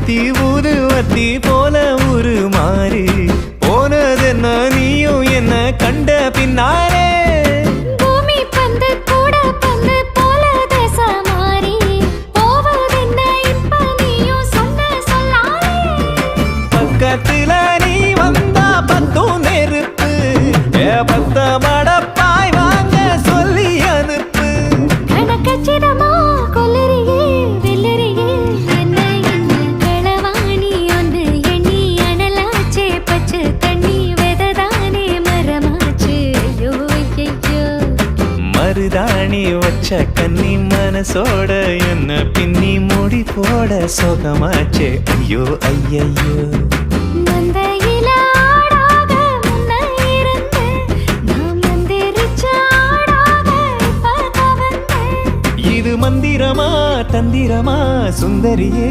ஊத்தி ஊதுவத்தி போல உருமாறு போனதென்ன நீயும் என்ன கண்ட பின்னாலே பூமி பந்து கூட பந்து போல தேச மாறி போவதென்ன இப்ப நீயும் சொன்ன சொல்லாலே பக்கத்துல நீ வந்தா பத்தும் நெருப்பு பத்த மடப்பாய் வாங்க சொல்லி அனுப்பு கணக்கச்சிதமா கொல்லறியே வெள்ளறியே என்ன என்ன களவாணி ஒன்று எண்ணி அனலாச்சே பச்சை தண்ணி வெததானே மரமாச்சு ஐயோ ஐயோ மருதாணி வச்ச கன்னி மனசோட என்ன பின்னி முடி போட சோகமாச்சே ஐயோ ஐயையோ மந்தையில ஆடாக முன்ன இருந்த நாம் மந்திரிச்ச ஆடாக இப்ப கவர்ந்த இது மந்திரமா தந்திரமா சுந்தரியே